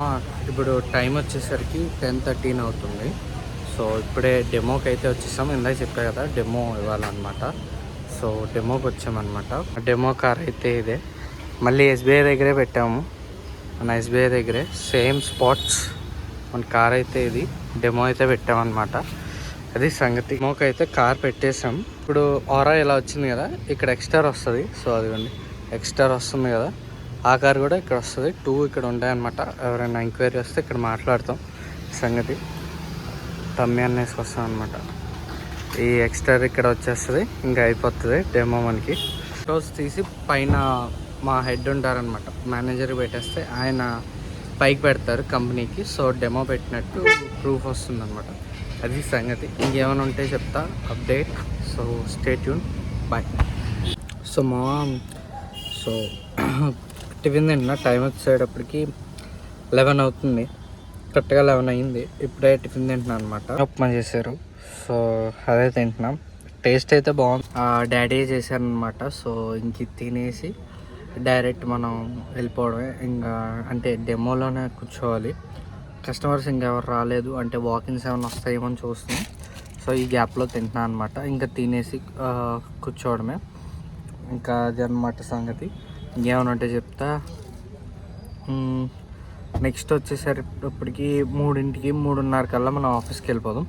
ఇప్పుడు టైం వచ్చేసరికి 10:13 అవుతుంది. సో ఇప్పుడే డెమోకి అయితే వచ్చేసాం. ఇందాక చెప్పా కదా డెమో ఇవ్వాలన్నమాట. సో డెమోకి వచ్చామన్నమాట. డెమో కార్ అయితే ఇదే. మళ్ళీ ఎస్బీఐ దగ్గరే పెట్టాము. మన ఎస్బీఐ దగ్గరే సేమ్ స్పాట్స్ మన కార్ అయితే ఇది డెమో అయితే పెట్టామన్నమాట. అది సంగతి. డెమోకి అయితే కార్ పెట్టేసాం. ఇప్పుడు ఆరా ఇలా వచ్చింది కదా, ఇక్కడ ఎక్స్ట్రా వస్తుంది. సో అదిగోండి ఎక్స్ట్రా వస్తుంది కదా, ఆ కార్ కూడా ఇక్కడ వస్తుంది. 2 ఇక్కడ ఉంటాయన్నమాట. ఎవరైనా ఎంక్వైరీ వస్తే ఇక్కడ మాట్లాడతాం సంగతి. తమ్మి అనేసుకొస్తాం అనమాట. ఈ ఎక్స్ట్రా ఇక్కడ వచ్చేస్తుంది, ఇంకా అయిపోతుంది డెమో మనకి. ఫోటోస్ తీసి పైన మా హెడ్ ఉంటారనమాట, మేనేజర్ పెట్టేస్తే ఆయన పైకి పెడతారు కంపెనీకి. సో డెమో పెట్టినట్టు ప్రూఫ్ వస్తుంది అనమాట. అది సంగతి. ఇంకేమైనా ఉంటే చెప్తా update. So stay tune. Bye. So tiffin తింటున్నా. టైం వచ్చేటప్పటికి 11 అవుతుంది. కరెక్ట్గా 11 అయింది. ఇప్పుడే టిఫిన్ తింటున్నాను అనమాట. ఉప్మా చేశారు. సో అదే తింటున్నాం. టేస్ట్ అయితే బాగుంది. డాడీ చేశారనమాట. సో ఇంక తినేసి డైరెక్ట్ మనం వెళ్ళిపోవడమే. ఇంకా అంటే డెమోలోనే కూర్చోవాలి. కస్టమర్స్ ఇంకెవరు రాలేదు, అంటే వాకింగ్స్ ఏమైనా వస్తాయేమో అని చూస్తున్నాం. సో ఈ గ్యాప్లో తింటున్నాను అనమాట. ఇంకా తినేసి కూర్చోవడమే. ఇంకా అది అనమాట సంగతి. ఇంకేమైనా ఉంటే చెప్తా. నెక్స్ట్ వచ్చేసరిప్పటికి 3ంటికి 3:30 కల్లా మనం ఆఫీస్కి వెళ్ళిపోదాం.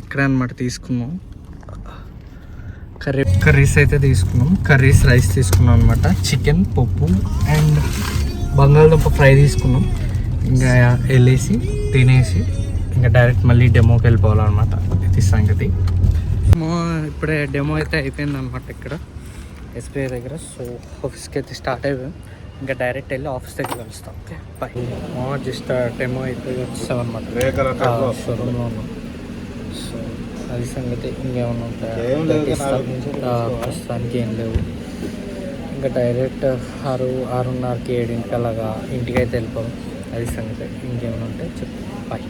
ఇక్కడ అనమాట తీసుకున్నాం. కర్రీస్ అయితే తీసుకున్నాం. రైస్ తీసుకున్నాం అనమాట. చికెన్, పప్పు అండ్ బంగాళదుంప ఫ్రై తీసుకున్నాం. ఇంకా వెళ్ళేసి తినేసి ఇంకా డైరెక్ట్ మళ్ళీ డెమోకి వెళ్ళిపోవాలన్నమాట. ఇది సంగతి. ఇప్పుడే డెమో అయితే అయిపోయింది అనమాట ఇక్కడ ఎస్బీఐ దగ్గర. సో ఆఫీస్కి అయితే స్టార్ట్ అయిపోయాం. ఇంకా డైరెక్ట్ వెళ్ళి ఆఫీస్ దగ్గర కలుస్తాం. Okay bye. జస్ట్ డెమో అయితే వచ్చేసాం అనమాట. షోరూమ్లో ఉన్నాం. సో అది సంగతి. ఇంకేమన్నా ఉంటాయి ప్రస్తుతానికి ఏం లేవు. ఇంకా డైరెక్ట్ 6:30కి 7ంటికి అలాగా ఇంటికి అయితే వెళ్ళిపోదాం. అది సంగతి. ఇంకేమైనా ఉంటే చెప్పు. బాయ్.